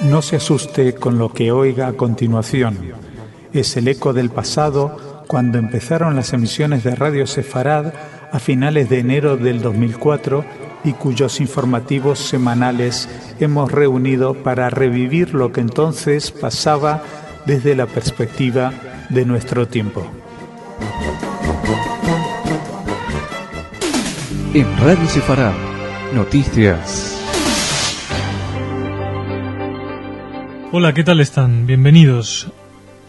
No se asuste con lo que oiga a continuación. Es el eco del pasado cuando empezaron las emisiones de Radio Sefarad a finales de enero del 2004 y cuyos informativos semanales hemos reunido para revivir lo que entonces pasaba desde la perspectiva de nuestro tiempo. En Radio Sefarad, noticias. Hola, ¿qué tal están? Bienvenidos.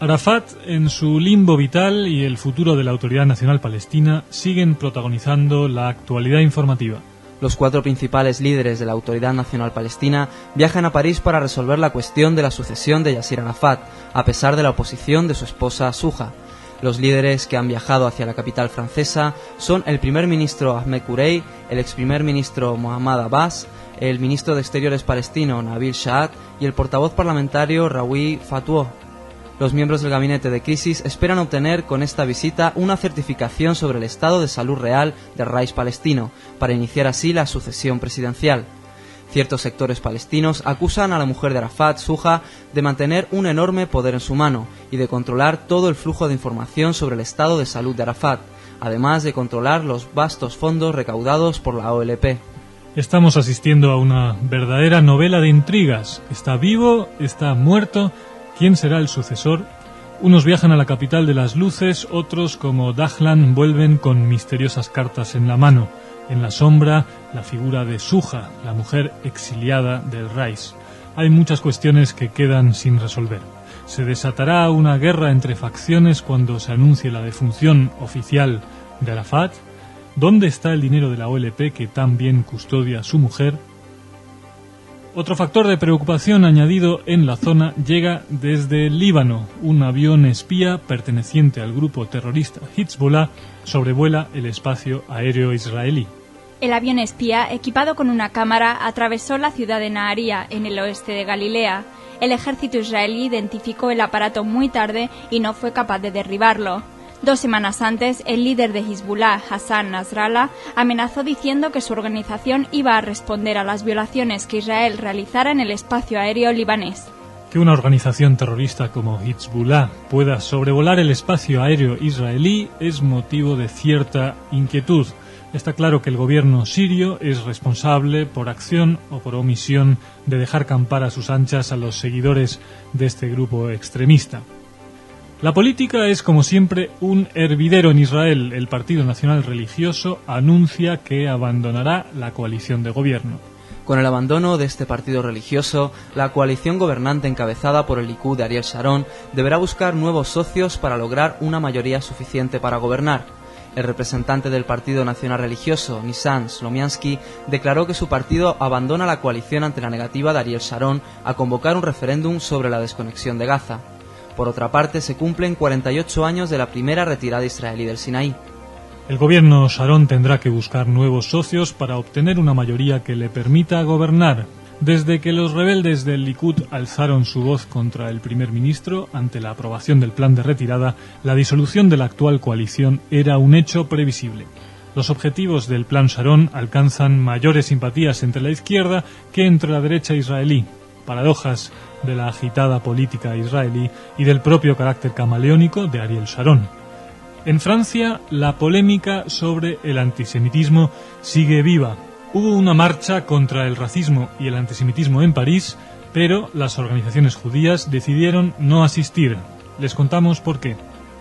Arafat, en su limbo vital, y el futuro de la Autoridad Nacional Palestina siguen protagonizando la actualidad informativa. Los 4 principales líderes de la Autoridad Nacional Palestina viajan a París para resolver la cuestión de la sucesión de Yasir Arafat, a pesar de la oposición de su esposa Suja. Los líderes que han viajado hacia la capital francesa son el primer ministro Ahmed Kurey, el ex primer ministro Mohammad Abbas, el ministro de Exteriores palestino Nabil Shaat y el portavoz parlamentario Rawi Fatouh. Los miembros del gabinete de crisis esperan obtener con esta visita una certificación sobre el estado de salud real del Raïs palestino, para iniciar así la sucesión presidencial. Ciertos sectores palestinos acusan a la mujer de Arafat, Suja, de mantener un enorme poder en su mano y de controlar todo el flujo de información sobre el estado de salud de Arafat, además de controlar los vastos fondos recaudados por la OLP. Estamos asistiendo a una verdadera novela de intrigas. ¿Está vivo? ¿Está muerto? ¿Quién será el sucesor? Unos viajan a la capital de las luces, otros, como Dahlan, vuelven con misteriosas cartas en la mano. En la sombra, la figura de Suja, la mujer exiliada del Raïs. Hay muchas cuestiones que quedan sin resolver. ¿Se desatará una guerra entre facciones cuando se anuncie la defunción oficial de Arafat? ¿Dónde está el dinero de la OLP que tan bien custodia su mujer? Otro factor de preocupación añadido en la zona llega desde el Líbano. Un avión espía perteneciente al grupo terrorista Hezbollah sobrevuela el espacio aéreo israelí. El avión espía, equipado con una cámara, atravesó la ciudad de Naharía, en el oeste de Galilea. El ejército israelí identificó el aparato muy tarde y no fue capaz de derribarlo. 2 semanas antes, el líder de Hezbollah, Hassan Nasrallah, amenazó diciendo que su organización iba a responder a las violaciones que Israel realizara en el espacio aéreo libanés. Que una organización terrorista como Hezbollah pueda sobrevolar el espacio aéreo israelí es motivo de cierta inquietud. Está claro que el gobierno sirio es responsable, por acción o por omisión, de dejar campar a sus anchas a los seguidores de este grupo extremista. La política es, como siempre, un hervidero en Israel. El Partido Nacional Religioso anuncia que abandonará la coalición de gobierno. Con el abandono de este partido religioso, la coalición gobernante encabezada por el Likud de Ariel Sharon deberá buscar nuevos socios para lograr una mayoría suficiente para gobernar. El representante del Partido Nacional Religioso, Nissan Slomiansky, declaró que su partido abandona la coalición ante la negativa de Ariel Sharon a convocar un referéndum sobre la desconexión de Gaza. Por otra parte, se cumplen 48 años de la primera retirada israelí del Sinaí. El gobierno Sharon tendrá que buscar nuevos socios para obtener una mayoría que le permita gobernar. Desde que los rebeldes del Likud alzaron su voz contra el primer ministro ante la aprobación del plan de retirada, la disolución de la actual coalición era un hecho previsible. Los objetivos del plan Sharon alcanzan mayores simpatías entre la izquierda que entre la derecha israelí. Paradojas de la agitada política israelí y del propio carácter camaleónico de Ariel Sharon. En Francia, la polémica sobre el antisemitismo sigue viva. Hubo una marcha contra el racismo y el antisemitismo en París, pero las organizaciones judías decidieron no asistir. Les contamos por qué.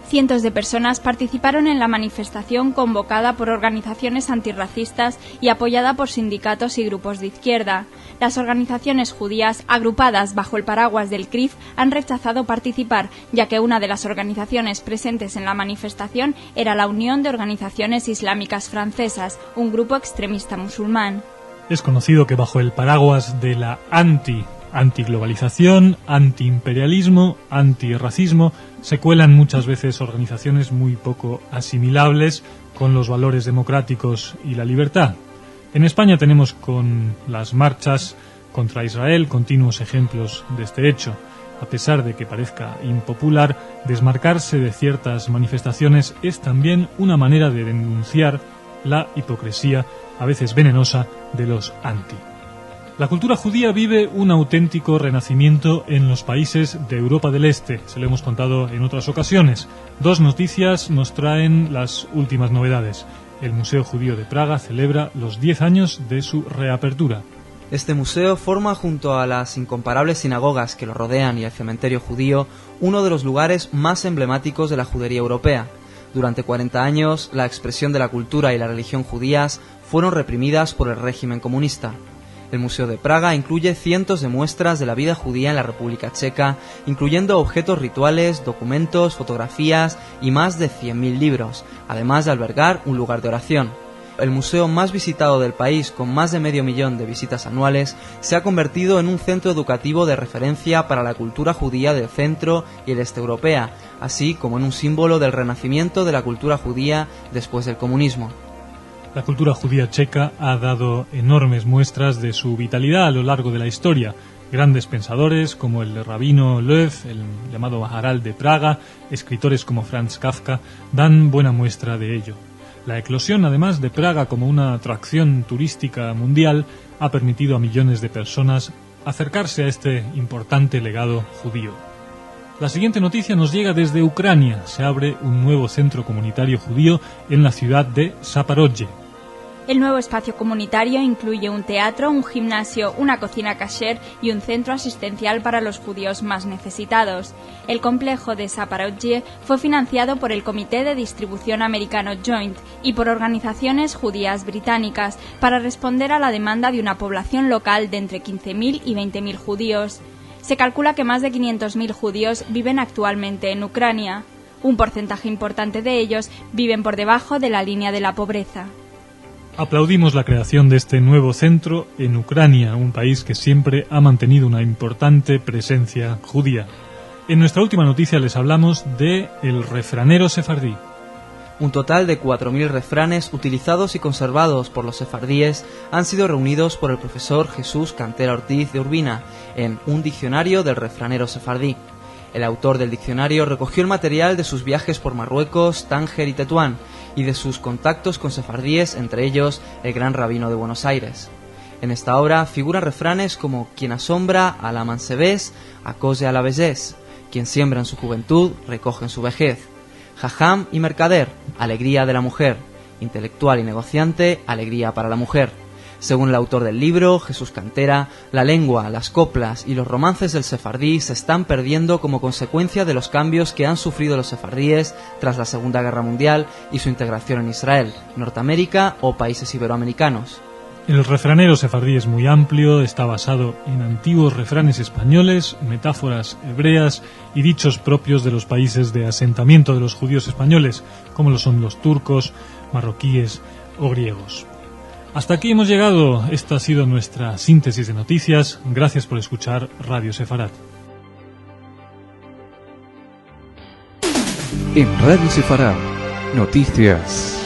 Cientos de personas participaron en la manifestación convocada por organizaciones antirracistas y apoyada por sindicatos y grupos de izquierda. Las organizaciones judías, agrupadas bajo el paraguas del CRIF, han rechazado participar, ya que una de las organizaciones presentes en la manifestación era la Unión de Organizaciones Islámicas Francesas, un grupo extremista musulmán. Es conocido que bajo el paraguas de la antiglobalización, antiimperialismo, antirracismo, se cuelan muchas veces organizaciones muy poco asimilables con los valores democráticos y la libertad. En España tenemos con las marchas contra Israel continuos ejemplos de este hecho. A pesar de que parezca impopular, desmarcarse de ciertas manifestaciones es también una manera de denunciar la hipocresía, a veces venenosa, de los anti. La cultura judía vive un auténtico renacimiento en los países de Europa del Este. Se lo hemos contado en otras ocasiones. 2 noticias nos traen las últimas novedades. El Museo Judío de Praga celebra los 10 años de su reapertura. Este museo forma, junto a las incomparables sinagogas que lo rodean y el cementerio judío, uno de los lugares más emblemáticos de la judería europea. Durante 40 años, la expresión de la cultura y la religión judías fueron reprimidas por el régimen comunista. El Museo de Praga incluye cientos de muestras de la vida judía en la República Checa, incluyendo objetos rituales, documentos, fotografías y más de 100.000 libros, además de albergar un lugar de oración. El museo más visitado del país, con más de 500.000 de visitas anuales, se ha convertido en un centro educativo de referencia para la cultura judía del centro y el este europea, así como en un símbolo del renacimiento de la cultura judía después del comunismo. La cultura judía checa ha dado enormes muestras de su vitalidad a lo largo de la historia. Grandes pensadores como el rabino Löw, el llamado Maharal de Praga, escritores como Franz Kafka, dan buena muestra de ello. La eclosión, además, de Praga como una atracción turística mundial ha permitido a millones de personas acercarse a este importante legado judío. La siguiente noticia nos llega desde Ucrania. Se abre un nuevo centro comunitario judío en la ciudad de Zaporozhye. El nuevo espacio comunitario incluye un teatro, un gimnasio, una cocina kasher y un centro asistencial para los judíos más necesitados. El complejo de Zaporozhye fue financiado por el Comité de Distribución Americano Joint y por organizaciones judías británicas para responder a la demanda de una población local de entre 15.000 y 20.000 judíos. Se calcula que más de 500.000 judíos viven actualmente en Ucrania. Un porcentaje importante de ellos viven por debajo de la línea de la pobreza. Aplaudimos la creación de este nuevo centro en Ucrania, un país que siempre ha mantenido una importante presencia judía. En nuestra última noticia les hablamos de el refranero sefardí. Un total de 4.000 refranes utilizados y conservados por los sefardíes han sido reunidos por el profesor Jesús Cantera Ortiz de Urbina en Un diccionario del refranero sefardí. El autor del diccionario recogió el material de sus viajes por Marruecos, Tánger y Tetuán y de sus contactos con sefardíes, entre ellos el gran rabino de Buenos Aires. En esta obra figuran refranes como quien asombra a la mansebés, acose a la vejez, quien siembra en su juventud, recoge en su vejez, jajam y mercader, alegría de la mujer, intelectual y negociante, alegría para la mujer. Según el autor del libro, Jesús Cantera, la lengua, las coplas y los romances del sefardí se están perdiendo como consecuencia de los cambios que han sufrido los sefardíes tras la Segunda Guerra Mundial y su integración en Israel, Norteamérica o países iberoamericanos. El refranero sefardí es muy amplio, está basado en antiguos refranes españoles, metáforas hebreas y dichos propios de los países de asentamiento de los judíos españoles, como lo son los turcos, marroquíes o griegos. Hasta aquí hemos llegado. Esta ha sido nuestra síntesis de noticias. Gracias por escuchar Radio Sefarad. En Radio Sefarad, noticias.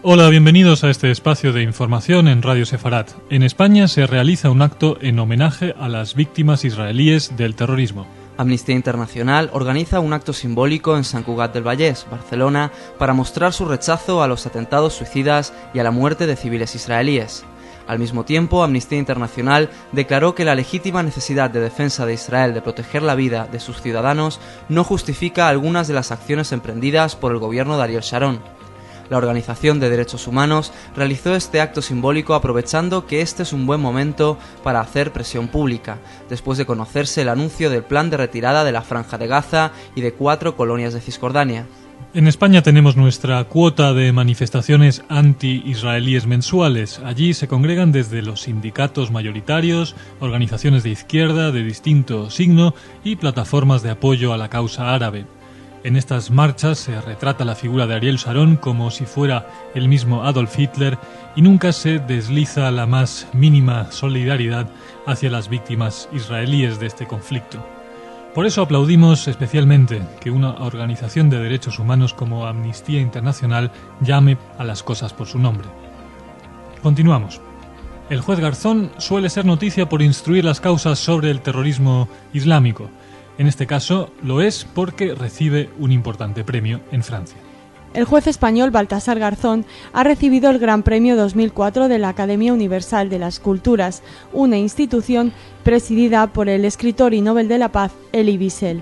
Hola, bienvenidos a este espacio de información en Radio Sefarad. En España se realiza un acto en homenaje a las víctimas israelíes del terrorismo. Amnistía Internacional organiza un acto simbólico en Sant Cugat del Vallès, Barcelona, para mostrar su rechazo a los atentados suicidas y a la muerte de civiles israelíes. Al mismo tiempo, Amnistía Internacional declaró que la legítima necesidad de defensa de Israel de proteger la vida de sus ciudadanos no justifica algunas de las acciones emprendidas por el gobierno de Ariel Sharon. La Organización de Derechos Humanos realizó este acto simbólico aprovechando que este es un buen momento para hacer presión pública, después de conocerse el anuncio del plan de retirada de la Franja de Gaza y de 4 colonias de Cisjordania. En España tenemos nuestra cuota de manifestaciones anti-israelíes mensuales. Allí se congregan desde los sindicatos mayoritarios, organizaciones de izquierda de distinto signo y plataformas de apoyo a la causa árabe. En estas marchas se retrata la figura de Ariel Sharon como si fuera el mismo Adolf Hitler y nunca se desliza la más mínima solidaridad hacia las víctimas israelíes de este conflicto. Por eso aplaudimos especialmente que una organización de derechos humanos como Amnistía Internacional llame a las cosas por su nombre. Continuamos. El juez Garzón suele ser noticia por instruir las causas sobre el terrorismo islámico. En este caso lo es porque recibe un importante premio en Francia. El juez español Baltasar Garzón ha recibido el Gran Premio 2004 de la Academia Universal de las Culturas, una institución presidida por el escritor y Nobel de la Paz Elie Wiesel.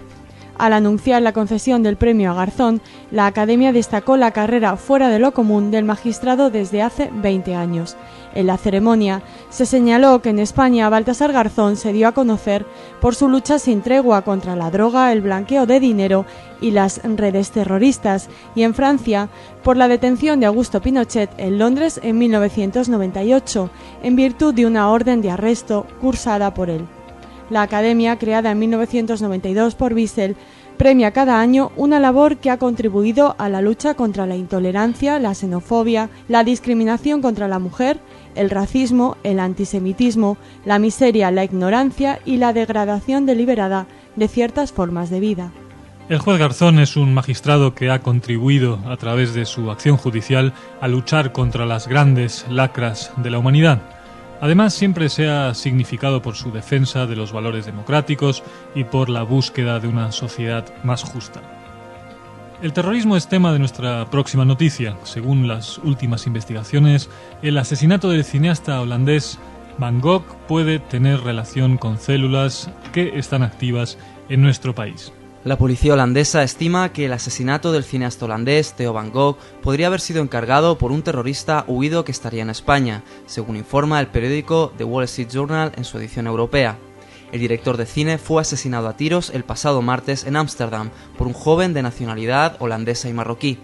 Al anunciar la concesión del premio a Garzón, la Academia destacó la carrera fuera de lo común del magistrado desde hace 20 años. En la ceremonia se señaló que en España Baltasar Garzón se dio a conocer por su lucha sin tregua contra la droga, el blanqueo de dinero y las redes terroristas, y en Francia por la detención de Augusto Pinochet en Londres en 1998, en virtud de una orden de arresto cursada por él. La Academia, creada en 1992 por Wiesel, premia cada año una labor que ha contribuido a la lucha contra la intolerancia, la xenofobia, la discriminación contra la mujer, el racismo, el antisemitismo, la miseria, la ignorancia y la degradación deliberada de ciertas formas de vida. El juez Garzón es un magistrado que ha contribuido a través de su acción judicial a luchar contra las grandes lacras de la humanidad. Además, siempre se ha significado por su defensa de los valores democráticos y por la búsqueda de una sociedad más justa. El terrorismo es tema de nuestra próxima noticia. Según las últimas investigaciones, el asesinato del cineasta holandés Van Gogh puede tener relación con células que están activas en nuestro país. La policía holandesa estima que el asesinato del cineasta holandés Theo Van Gogh podría haber sido encargado por un terrorista huido que estaría en España, según informa el periódico The Wall Street Journal en su edición europea. El director de cine fue asesinado a tiros el pasado martes en Ámsterdam por un joven de nacionalidad holandesa y marroquí.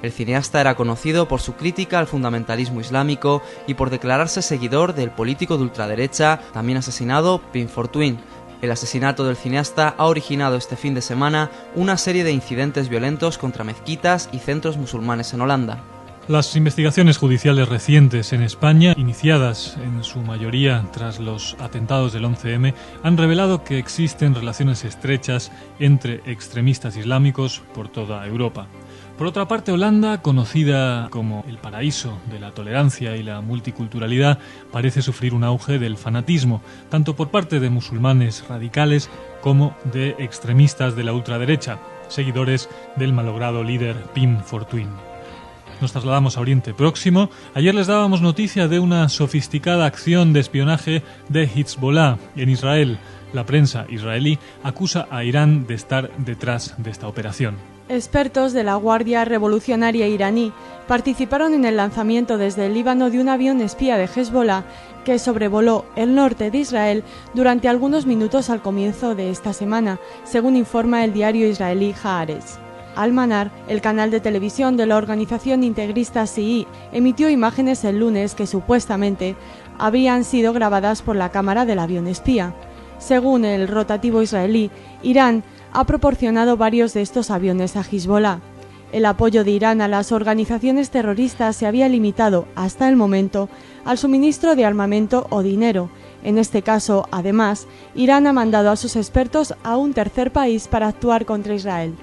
El cineasta era conocido por su crítica al fundamentalismo islámico y por declararse seguidor del político de ultraderecha, también asesinado, Pim Fortuyn. El asesinato del cineasta ha originado este fin de semana una serie de incidentes violentos contra mezquitas y centros musulmanes en Holanda. Las investigaciones judiciales recientes en España, iniciadas en su mayoría tras los atentados del 11M, han revelado que existen relaciones estrechas entre extremistas islámicos por toda Europa. Por otra parte, Holanda, conocida como el paraíso de la tolerancia y la multiculturalidad, parece sufrir un auge del fanatismo, tanto por parte de musulmanes radicales como de extremistas de la ultraderecha, seguidores del malogrado líder Pim Fortuyn. Nos trasladamos a Oriente Próximo. Ayer les dábamos noticia de una sofisticada acción de espionaje de Hezbollah en Israel. La prensa israelí acusa a Irán de estar detrás de esta operación. Expertos de la Guardia Revolucionaria iraní participaron en el lanzamiento desde el Líbano de un avión espía de Hezbollah que sobrevoló el norte de Israel durante algunos minutos al comienzo de esta semana, según informa el diario israelí Haaretz. Al-Manar, el canal de televisión de la organización integrista Sií, emitió imágenes el lunes que supuestamente habrían sido grabadas por la cámara del avión espía. Según el rotativo israelí, Irán ha proporcionado varios de estos aviones a Hezbollah. El apoyo de Irán a las organizaciones terroristas se había limitado, hasta el momento, al suministro de armamento o dinero. En este caso, además, Irán ha mandado a sus expertos a un tercer país para actuar contra Israel.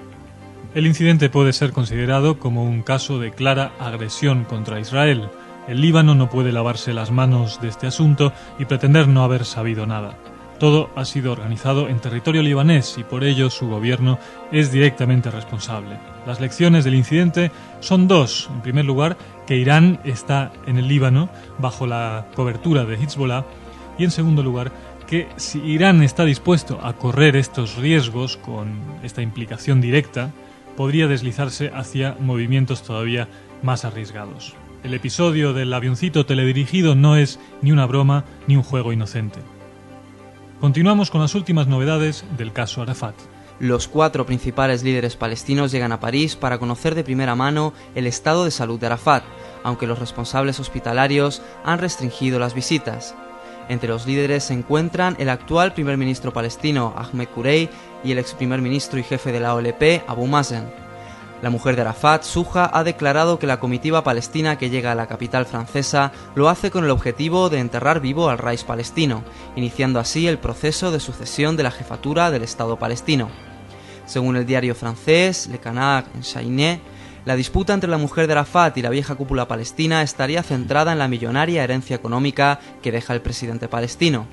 El incidente puede ser considerado como un caso de clara agresión contra Israel. El Líbano no puede lavarse las manos de este asunto y pretender no haber sabido nada. Todo ha sido organizado en territorio libanés y por ello su gobierno es directamente responsable. Las lecciones del incidente son dos. En primer lugar, que Irán está en el Líbano bajo la cobertura de Hezbollah, y en segundo lugar, que si Irán está dispuesto a correr estos riesgos con esta implicación directa, podría deslizarse hacia movimientos todavía más arriesgados. El episodio del avioncito teledirigido no es ni una broma ni un juego inocente. Continuamos con las últimas novedades del caso Arafat. Los 4 principales líderes palestinos llegan a París para conocer de primera mano el estado de salud de Arafat, aunque los responsables hospitalarios han restringido las visitas. Entre los líderes se encuentran el actual primer ministro palestino Ahmed Kurey y el ex primer ministro y jefe de la OLP Abu Mazen. La mujer de Arafat, Suja, ha declarado que la comitiva palestina que llega a la capital francesa lo hace con el objetivo de enterrar vivo al Raïs palestino, iniciando así el proceso de sucesión de la jefatura del Estado palestino. Según el diario francés Le Canard Enchaîné, la disputa entre la mujer de Arafat y la vieja cúpula palestina estaría centrada en la millonaria herencia económica que deja el presidente palestino.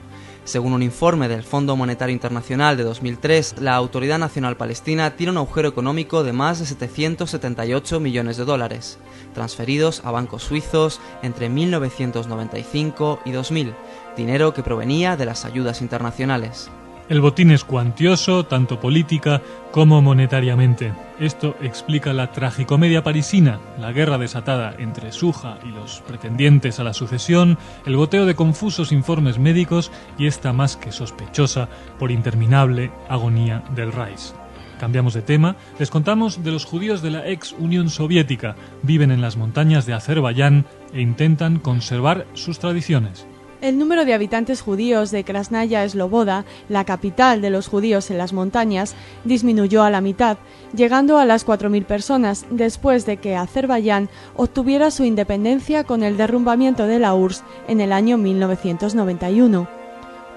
Según un informe del Fondo Monetario Internacional de 2003, la Autoridad Nacional Palestina tiene un agujero económico de más de 778 millones de dólares, transferidos a bancos suizos entre 1995 y 2000, dinero que provenía de las ayudas internacionales. El botín es cuantioso, tanto política como monetariamente. Esto explica la tragicomedia parisina, la guerra desatada entre Suja y los pretendientes a la sucesión, el goteo de confusos informes médicos y esta más que sospechosa por interminable agonía del Reich. Cambiamos de tema, les contamos de los judíos de la ex Unión Soviética. Viven en las montañas de Azerbaiyán e intentan conservar sus tradiciones. El número de habitantes judíos de Krasnaya Sloboda, la capital de los judíos en las montañas, disminuyó a la mitad, llegando a las 4.000 personas después de que Azerbaiyán obtuviera su independencia con el derrumbamiento de la URSS en el año 1991.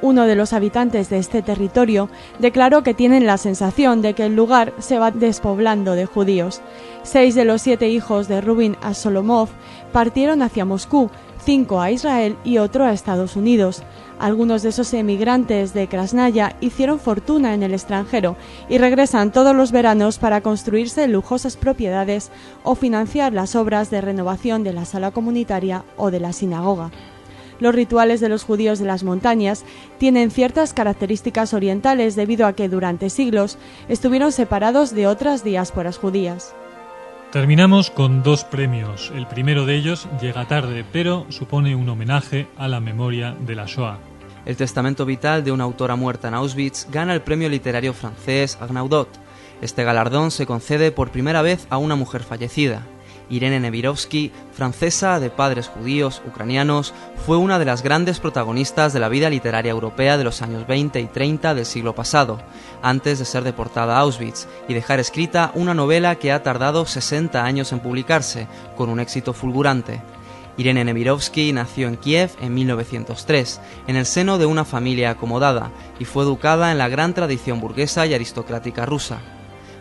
Uno de los habitantes de este territorio declaró que tienen la sensación de que el lugar se va despoblando de judíos. 6 de los 7 hijos de Rubin Asolomov partieron hacia Moscú, 5 a Israel y otro a Estados Unidos. Algunos de esos emigrantes de Krasnaya hicieron fortuna en el extranjero y regresan todos los veranos para construirse lujosas propiedades o financiar las obras de renovación de la sala comunitaria o de la sinagoga. Los rituales de los judíos de las montañas tienen ciertas características orientales debido a que durante siglos estuvieron separados de otras diásporas judías. Terminamos con 2 premios. El primero de ellos llega tarde, pero supone un homenaje a la memoria de la Shoah. El testamento vital de una autora muerta en Auschwitz gana el premio literario francés Agnaudot. Este galardón se concede por primera vez a una mujer fallecida. Irene Nemirovsky, francesa de padres judíos ucranianos, fue una de las grandes protagonistas de la vida literaria europea de los años 20 y 30 del siglo pasado, antes de ser deportada a Auschwitz y dejar escrita una novela que ha tardado 60 años en publicarse, con un éxito fulgurante. Irene Nemirovsky nació en Kiev en 1903, en el seno de una familia acomodada, y fue educada en la gran tradición burguesa y aristocrática rusa.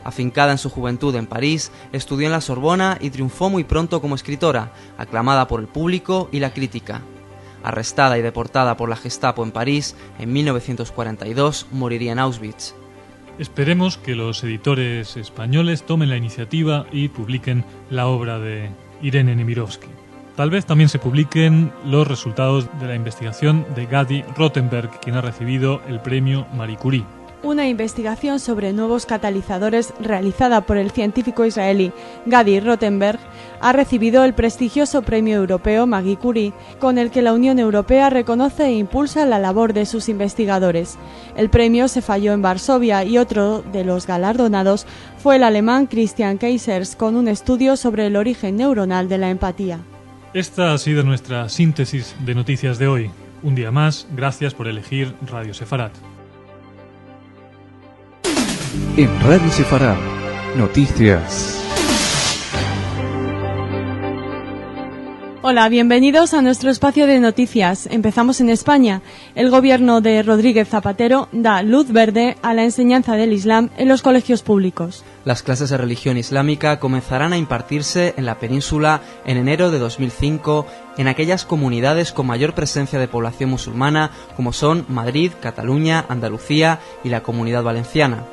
Afincada en su juventud en París, estudió en la Sorbona y triunfó muy pronto como escritora, aclamada por el público y la crítica. Arrestada y deportada por la Gestapo en París, en 1942 moriría en Auschwitz. Esperemos que los editores españoles tomen la iniciativa y publiquen la obra de Irene Nemirovsky. Tal vez también se publiquen los resultados de la investigación de Gadi Rothenberg, quien ha recibido el premio Marie Curie. Una investigación sobre nuevos catalizadores realizada por el científico israelí Gadi Rothenberg ha recibido el prestigioso premio europeo Marie Curie, con el que la Unión Europea reconoce e impulsa la labor de sus investigadores. El premio se falló en Varsovia y otro de los galardonados fue el alemán Christian Keisers, con un estudio sobre el origen neuronal de la empatía. Esta ha sido nuestra síntesis de noticias de hoy. Un día más, gracias por elegir Radio Sefarad. En Radio Sefarad, noticias. Hola, bienvenidos a nuestro espacio de noticias. Empezamos en España. El gobierno de Rodríguez Zapatero da luz verde a la enseñanza del Islam en los colegios públicos. Las clases de religión islámica comenzarán a impartirse en la península en enero de 2005 en aquellas comunidades con mayor presencia de población musulmana como son Madrid, Cataluña, Andalucía y la Comunidad Valenciana.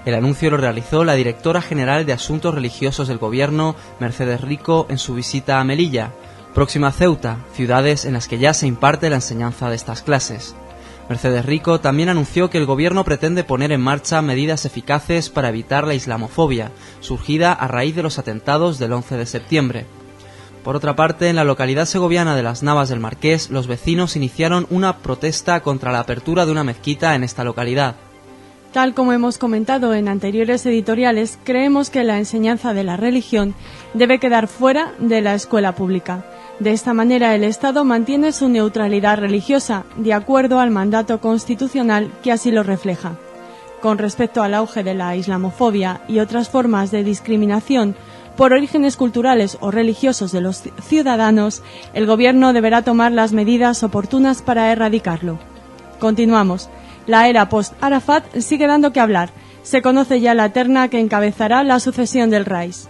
El anuncio lo realizó la directora general de Asuntos Religiosos del Gobierno, Mercedes Rico, en su visita a Melilla, próxima a Ceuta, ciudades en las que ya se imparte la enseñanza de estas clases. Mercedes Rico también anunció que el Gobierno pretende poner en marcha medidas eficaces para evitar la islamofobia, surgida a raíz de los atentados del 11 de septiembre. Por otra parte, en la localidad segoviana de Las Navas del Marqués, los vecinos iniciaron una protesta contra la apertura de una mezquita en esta localidad. Tal como hemos comentado en anteriores editoriales, creemos que la enseñanza de la religión debe quedar fuera de la escuela pública. De esta manera, el Estado mantiene su neutralidad religiosa, de acuerdo al mandato constitucional que así lo refleja. Con respecto al auge de la islamofobia y otras formas de discriminación por orígenes culturales o religiosos de los ciudadanos, el Gobierno deberá tomar las medidas oportunas para erradicarlo. Continuamos. La era post-Arafat sigue dando que hablar. Se conoce ya la terna que encabezará la sucesión del Reich.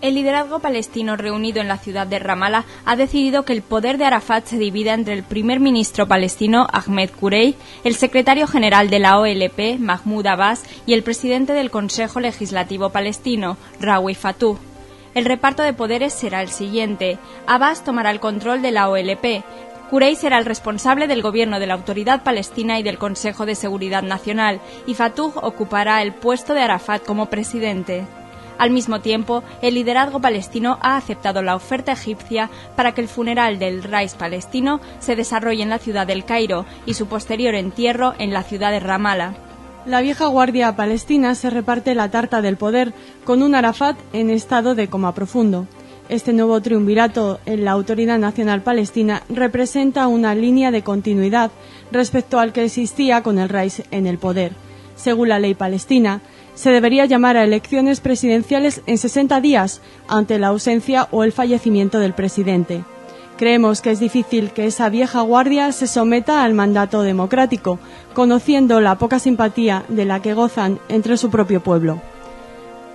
El liderazgo palestino reunido en la ciudad de Ramallah ha decidido que el poder de Arafat se divida entre el primer ministro palestino Ahmed Kurey, el secretario general de la OLP Mahmoud Abbas y el presidente del Consejo Legislativo palestino Rawi Fattouh. El reparto de poderes será el siguiente: Abbas tomará el control de la OLP, Kurey será el responsable del gobierno de la Autoridad Palestina y del Consejo de Seguridad Nacional, y Fattouh ocupará el puesto de Arafat como presidente. Al mismo tiempo, el liderazgo palestino ha aceptado la oferta egipcia para que el funeral del rais palestino se desarrolle en la ciudad del Cairo y su posterior entierro en la ciudad de Ramallah. La vieja guardia palestina se reparte la tarta del poder con un Arafat en estado de coma profundo. Este nuevo triunvirato en la Autoridad Nacional Palestina representa una línea de continuidad respecto al que existía con el rais en el poder. Según la ley palestina, se debería llamar a elecciones presidenciales en 60 días ante la ausencia o el fallecimiento del presidente. Creemos que es difícil que esa vieja guardia se someta al mandato democrático, conociendo la poca simpatía de la que gozan entre su propio pueblo.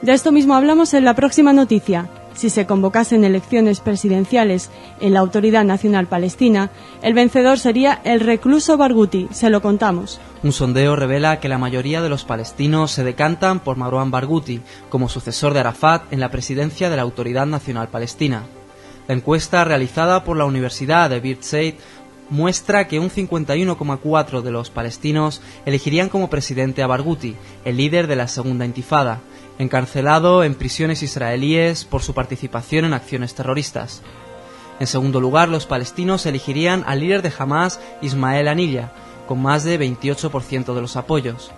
De esto mismo hablamos en la próxima noticia. Si se convocasen elecciones presidenciales en la Autoridad Nacional Palestina, el vencedor sería el recluso Barghouti, se lo contamos. Un sondeo revela que la mayoría de los palestinos se decantan por Marwan Barghouti como sucesor de Arafat en la presidencia de la Autoridad Nacional Palestina. La encuesta realizada por la Universidad de Birzeit muestra que un 51,4% de los palestinos elegirían como presidente a Barghouti, el líder de la Segunda Intifada, encarcelado en prisiones israelíes por su participación en acciones terroristas. En segundo lugar, los palestinos elegirían al líder de Hamas, Ismael Haniyeh, con más de 28% de los apoyos.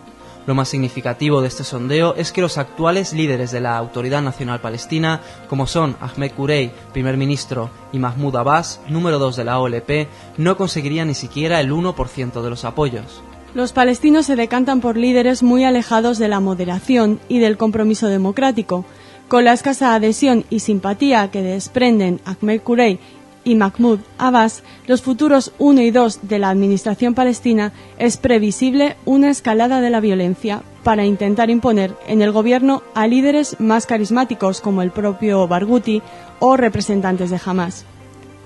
Lo más significativo de este sondeo es que los actuales líderes de la Autoridad Nacional Palestina, como son Ahmed Kurey, primer ministro, y Mahmoud Abbas, número 2 de la OLP, no conseguirían ni siquiera el 1% de los apoyos. Los palestinos se decantan por líderes muy alejados de la moderación y del compromiso democrático. Con la escasa adhesión y simpatía que desprenden Ahmed Kurey y Mahmoud Abbas, los futuros 1 y 2 de la administración palestina, es previsible una escalada de la violencia para intentar imponer en el gobierno a líderes más carismáticos como el propio Barghouti o representantes de Hamas.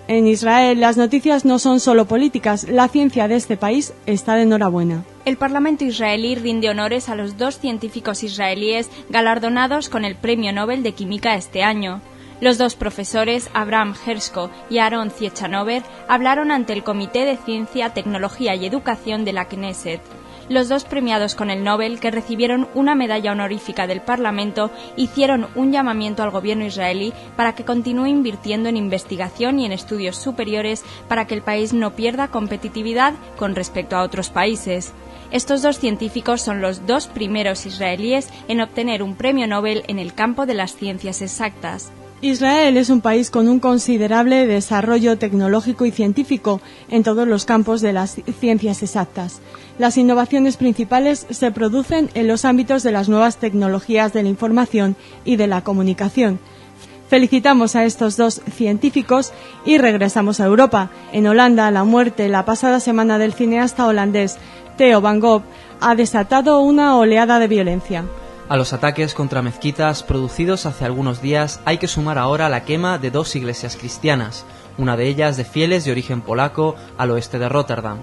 En Israel, las noticias no son solo políticas, la ciencia de este país está de enhorabuena. El Parlamento israelí rinde honores a los 2 científicos israelíes galardonados con el Premio Nobel de Química este año. Los 2 profesores, Abraham Hershko y Aaron Ciechanover, hablaron ante el Comité de Ciencia, Tecnología y Educación de la Knesset. Los 2 premiados con el Nobel, que recibieron una medalla honorífica del Parlamento, hicieron un llamamiento al gobierno israelí para que continúe invirtiendo en investigación y en estudios superiores para que el país no pierda competitividad con respecto a otros países. Estos 2 científicos son los 2 primeros israelíes en obtener un premio Nobel en el campo de las ciencias exactas. Israel es un país con un considerable desarrollo tecnológico y científico en todos los campos de las ciencias exactas. Las innovaciones principales se producen en los ámbitos de las nuevas tecnologías de la información y de la comunicación. Felicitamos a estos 2 científicos y regresamos a Europa. En Holanda, la muerte la pasada semana del cineasta holandés Theo van Gogh ha desatado una oleada de violencia. A los ataques contra mezquitas producidos hace algunos días hay que sumar ahora la quema de 2 iglesias cristianas, una de ellas de fieles de origen polaco al oeste de Rotterdam.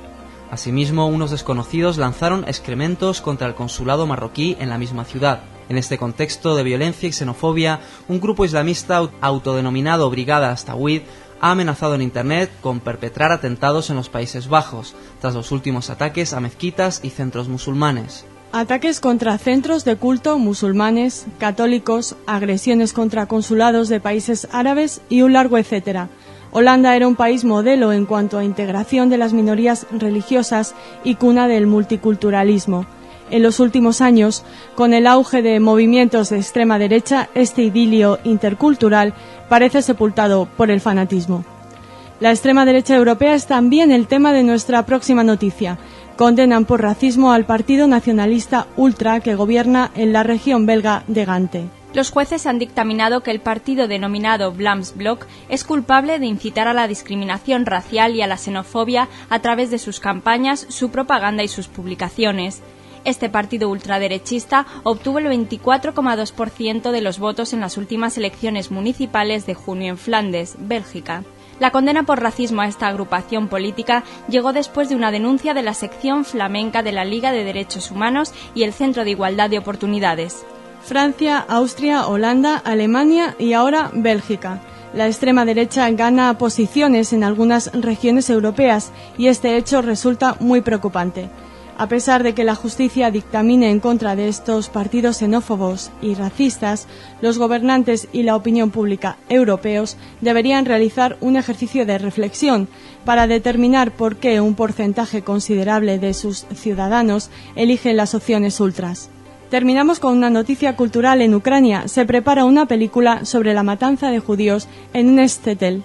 Asimismo, unos desconocidos lanzaron excrementos contra el consulado marroquí en la misma ciudad. En este contexto de violencia y xenofobia, un grupo islamista autodenominado Brigada Astawid ha amenazado en Internet con perpetrar atentados en los Países Bajos, tras los últimos ataques a mezquitas y centros musulmanes. Ataques contra centros de culto musulmanes, católicos, agresiones contra consulados de países árabes y un largo etcétera. Holanda era un país modelo en cuanto a integración de las minorías religiosas y cuna del multiculturalismo. En los últimos años, con el auge de movimientos de extrema derecha, este idilio intercultural parece sepultado por el fanatismo. La extrema derecha europea es también el tema de nuestra próxima noticia. Condenan por racismo al partido nacionalista ultra que gobierna en la región belga de Gante. Los jueces han dictaminado que el partido denominado Vlaams Blok es culpable de incitar a la discriminación racial y a la xenofobia a través de sus campañas, su propaganda y sus publicaciones. Este partido ultraderechista obtuvo el 24,2% de los votos en las últimas elecciones municipales de junio en Flandes, Bélgica. La condena por racismo a esta agrupación política llegó después de una denuncia de la sección flamenca de la Liga de Derechos Humanos y el Centro de Igualdad de Oportunidades. Francia, Austria, Holanda, Alemania y ahora Bélgica. La extrema derecha gana posiciones en algunas regiones europeas y este hecho resulta muy preocupante. A pesar de que la justicia dictamine en contra de estos partidos xenófobos y racistas, los gobernantes y la opinión pública europeos deberían realizar un ejercicio de reflexión para determinar por qué un porcentaje considerable de sus ciudadanos eligen las opciones ultras. Terminamos con una noticia cultural en Ucrania. Se prepara una película sobre la matanza de judíos en un shtetl.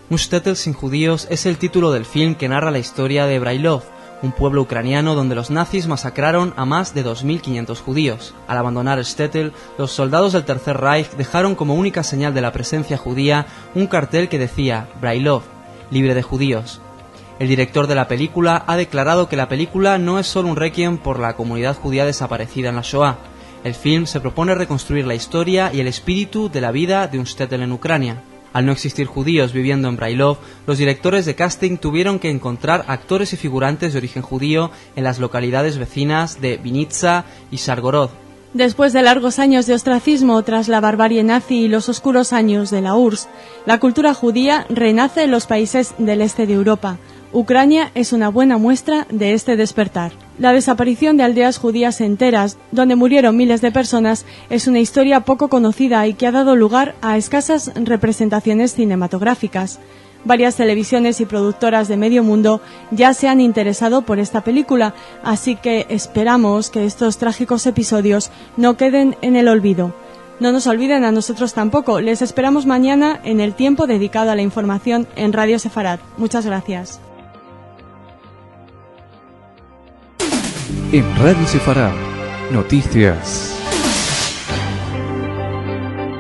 Un shtetl sin judíos es el título del film que narra la historia de Brailov, un pueblo ucraniano donde los nazis masacraron a más de 2.500 judíos. Al abandonar Shtetl, los soldados del Tercer Reich dejaron como única señal de la presencia judía un cartel que decía Brailov, libre de judíos. El director de la película ha declarado que la película no es solo un requiem por la comunidad judía desaparecida en la Shoah. El film se propone reconstruir la historia y el espíritu de la vida de un shtetl en Ucrania. Al no existir judíos viviendo en Brailov, los directores de casting tuvieron que encontrar actores y figurantes de origen judío en las localidades vecinas de Vinitsa y Shargorod. Después de largos años de ostracismo tras la barbarie nazi y los oscuros años de la URSS, la cultura judía renace en los países del este de Europa. Ucrania es una buena muestra de este despertar. La desaparición de aldeas judías enteras, donde murieron miles de personas, es una historia poco conocida y que ha dado lugar a escasas representaciones cinematográficas. Varias televisiones y productoras de medio mundo ya se han interesado por esta película, así que esperamos que estos trágicos episodios no queden en el olvido. No nos olviden a nosotros tampoco. Les esperamos mañana en el tiempo dedicado a la información en Radio Sefarad. Muchas gracias. En Radio Sefarad, noticias.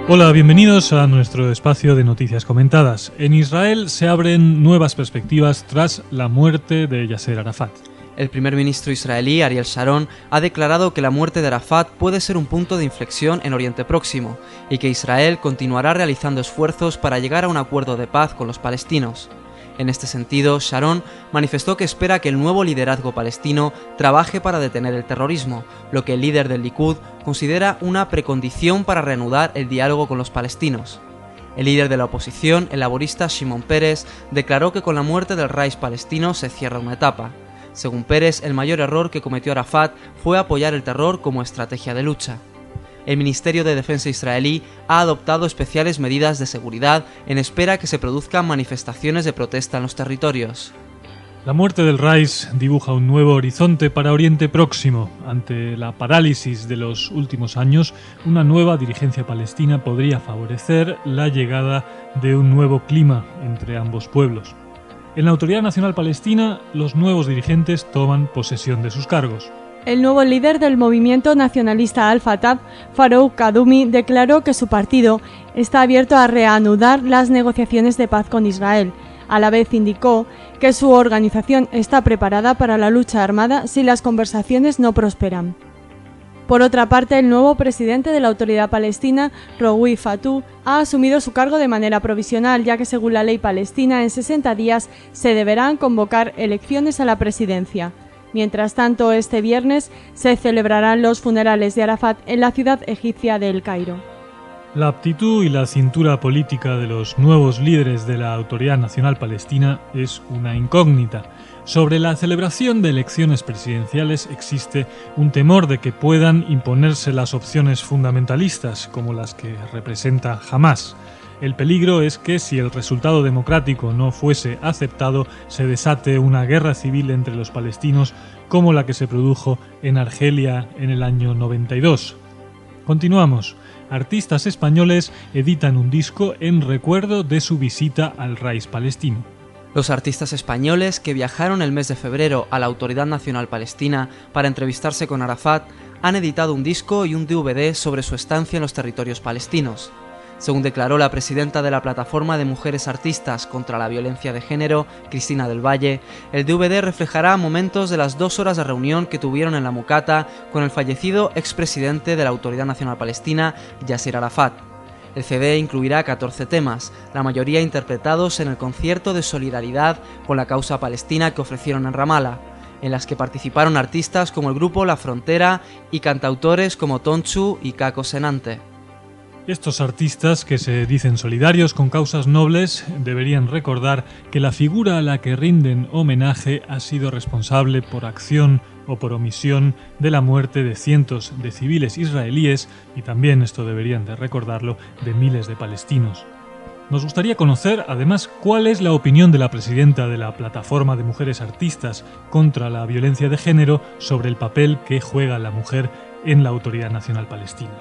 Hola, bienvenidos a nuestro espacio de noticias comentadas. En Israel se abren nuevas perspectivas tras la muerte de Yasser Arafat. El primer ministro israelí, Ariel Sharon, ha declarado que la muerte de Arafat puede ser un punto de inflexión en Oriente Próximo y que Israel continuará realizando esfuerzos para llegar a un acuerdo de paz con los palestinos. En este sentido, Sharon manifestó que espera que el nuevo liderazgo palestino trabaje para detener el terrorismo, lo que el líder del Likud considera una precondición para reanudar el diálogo con los palestinos. El líder de la oposición, el laborista Shimon Peres, declaró que con la muerte del Reich palestino se cierra una etapa. Según Peres, el mayor error que cometió Arafat fue apoyar el terror como estrategia de lucha. El Ministerio de Defensa israelí ha adoptado especiales medidas de seguridad en espera que se produzcan manifestaciones de protesta en los territorios. La muerte del Reich dibuja un nuevo horizonte para Oriente Próximo. Ante la parálisis de los últimos años, una nueva dirigencia palestina podría favorecer la llegada de un nuevo clima entre ambos pueblos. En la Autoridad Nacional Palestina, los nuevos dirigentes toman posesión de sus cargos. El nuevo líder del movimiento nacionalista Al-Fatah, Farouk Kadumi, declaró que su partido está abierto a reanudar las negociaciones de paz con Israel. A la vez indicó que su organización está preparada para la lucha armada si las conversaciones no prosperan. Por otra parte, el nuevo presidente de la Autoridad Palestina, Rowi Fatou, ha asumido su cargo de manera provisional, ya que según la ley palestina, en 60 días se deberán convocar elecciones a la presidencia. Mientras tanto, este viernes se celebrarán los funerales de Arafat en la ciudad egipcia de El Cairo. La aptitud y la cintura política de los nuevos líderes de la Autoridad Nacional Palestina es una incógnita. Sobre la celebración de elecciones presidenciales existe un temor de que puedan imponerse las opciones fundamentalistas, como las que representa Hamás. El peligro es que si el resultado democrático no fuese aceptado, se desate una guerra civil entre los palestinos como la que se produjo en Argelia en el año 92. Continuamos. Artistas españoles editan un disco en recuerdo de su visita al Reich palestino. Los artistas españoles que viajaron el mes de febrero a la Autoridad Nacional Palestina para entrevistarse con Arafat han editado un disco y un DVD sobre su estancia en los territorios palestinos. Según declaró la presidenta de la Plataforma de Mujeres Artistas contra la Violencia de Género, Cristina del Valle, el DVD reflejará momentos de las 2 horas de reunión que tuvieron en la Mucata con el fallecido expresidente de la Autoridad Nacional Palestina, Yasser Arafat. El CD incluirá 14 temas, la mayoría interpretados en el concierto de solidaridad con la causa palestina que ofrecieron en Ramallah, en las que participaron artistas como el grupo La Frontera y cantautores como Tonchu y Kako Senante. Estos artistas, que se dicen solidarios con causas nobles, deberían recordar que la figura a la que rinden homenaje ha sido responsable por acción o por omisión de la muerte de cientos de civiles israelíes y también, esto deberían de recordarlo, de miles de palestinos. Nos gustaría conocer, además, cuál es la opinión de la presidenta de la Plataforma de Mujeres Artistas contra la Violencia de Género sobre el papel que juega la mujer en la Autoridad Nacional Palestina.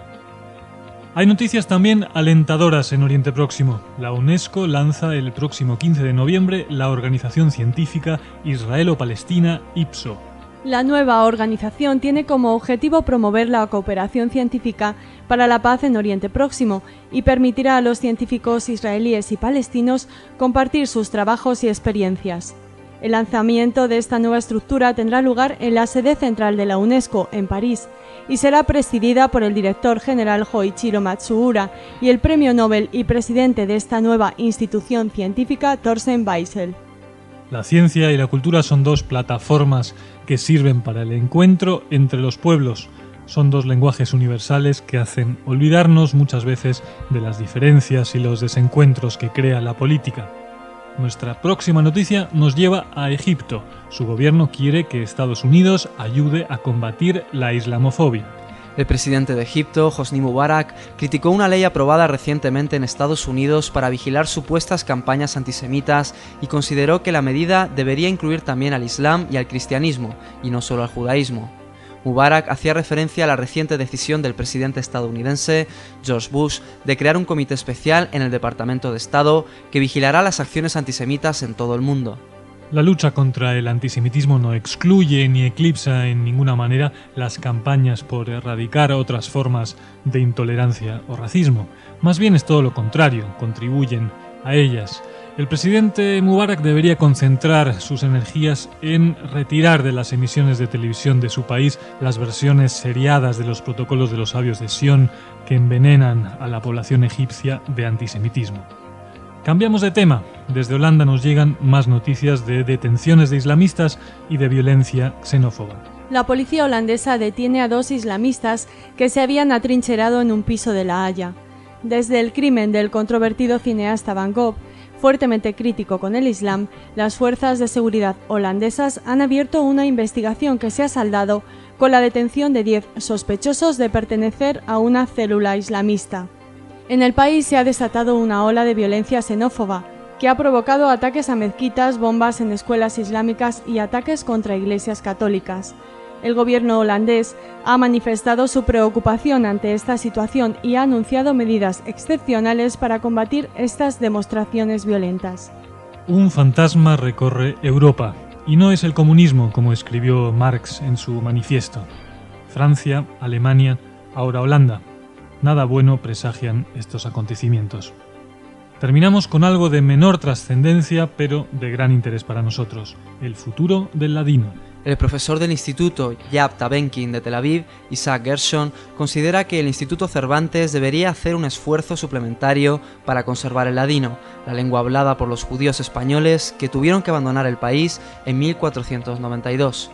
Hay noticias también alentadoras en Oriente Próximo. La UNESCO lanza el próximo 15 de noviembre la organización científica israelo-palestina IPSO. La nueva organización tiene como objetivo promover la cooperación científica para la paz en Oriente Próximo y permitirá a los científicos israelíes y palestinos compartir sus trabajos y experiencias. El lanzamiento de esta nueva estructura tendrá lugar en la sede central de la UNESCO, en París, y será presidida por el director general Hoichiro Matsuura y el premio Nobel y presidente de esta nueva institución científica, Thorsten Weisel. La ciencia y la cultura son 2 plataformas que sirven para el encuentro entre los pueblos. Son 2 lenguajes universales que hacen olvidarnos muchas veces de las diferencias y los desencuentros que crea la política. Nuestra próxima noticia nos lleva a Egipto. Su gobierno quiere que Estados Unidos ayude a combatir la islamofobia. El presidente de Egipto, Hosni Mubarak, criticó una ley aprobada recientemente en Estados Unidos para vigilar supuestas campañas antisemitas y consideró que la medida debería incluir también al Islam y al cristianismo, y no solo al judaísmo. Mubarak hacía referencia a la reciente decisión del presidente estadounidense, George Bush, de crear un comité especial en el Departamento de Estado que vigilará las acciones antisemitas en todo el mundo. La lucha contra el antisemitismo no excluye ni eclipsa en ninguna manera las campañas por erradicar otras formas de intolerancia o racismo. Más bien es todo lo contrario, contribuyen a ellas. El presidente Mubarak debería concentrar sus energías en retirar de las emisiones de televisión de su país las versiones seriadas de los protocolos de los sabios de Sion que envenenan a la población egipcia de antisemitismo. Cambiamos de tema. Desde Holanda nos llegan más noticias de detenciones de islamistas y de violencia xenófoba. La policía holandesa detiene a 2 islamistas que se habían atrincherado en un piso de La Haya. Desde el crimen del controvertido cineasta Van Gogh, fuertemente crítico con el Islam, las fuerzas de seguridad holandesas han abierto una investigación que se ha saldado con la detención de 10 sospechosos de pertenecer a una célula islamista. En el país se ha desatado una ola de violencia xenófoba, que ha provocado ataques a mezquitas, bombas en escuelas islámicas y ataques contra iglesias católicas. El gobierno holandés ha manifestado su preocupación ante esta situación y ha anunciado medidas excepcionales para combatir estas demostraciones violentas. Un fantasma recorre Europa, y no es el comunismo, como escribió Marx en su manifiesto. Francia, Alemania, ahora Holanda. Nada bueno presagian estos acontecimientos. Terminamos con algo de menor trascendencia, pero de gran interés para nosotros: el futuro del ladino. El profesor del Instituto Yad Tabenkin de Tel Aviv, Isaac Gershon, considera que el Instituto Cervantes debería hacer un esfuerzo suplementario para conservar el ladino, la lengua hablada por los judíos españoles que tuvieron que abandonar el país en 1492.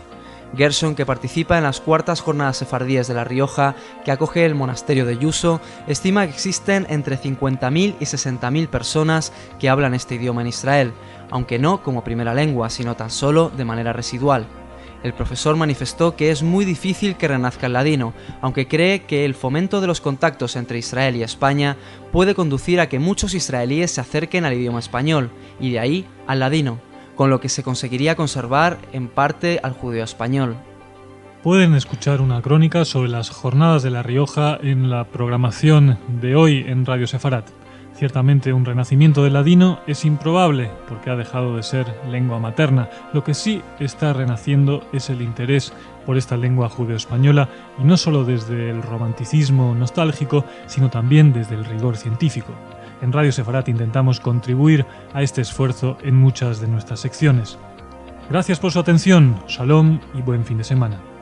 Gershon, que participa en las 4ª jornadas sefardíes de La Rioja, que acoge el monasterio de Yuso, estima que existen entre 50.000 y 60.000 personas que hablan este idioma en Israel, aunque no como primera lengua, sino tan solo de manera residual. El profesor manifestó que es muy difícil que renazca el ladino, aunque cree que el fomento de los contactos entre Israel y España puede conducir a que muchos israelíes se acerquen al idioma español, y de ahí al ladino, con lo que se conseguiría conservar en parte al judeo español. Pueden escuchar una crónica sobre las jornadas de La Rioja en la programación de hoy en Radio Sefarat. Ciertamente un renacimiento del ladino es improbable porque ha dejado de ser lengua materna. Lo que sí está renaciendo es el interés por esta lengua judeoespañola, y no solo desde el romanticismo nostálgico, sino también desde el rigor científico. En Radio Sefarat intentamos contribuir a este esfuerzo en muchas de nuestras secciones. Gracias por su atención, shalom y buen fin de semana.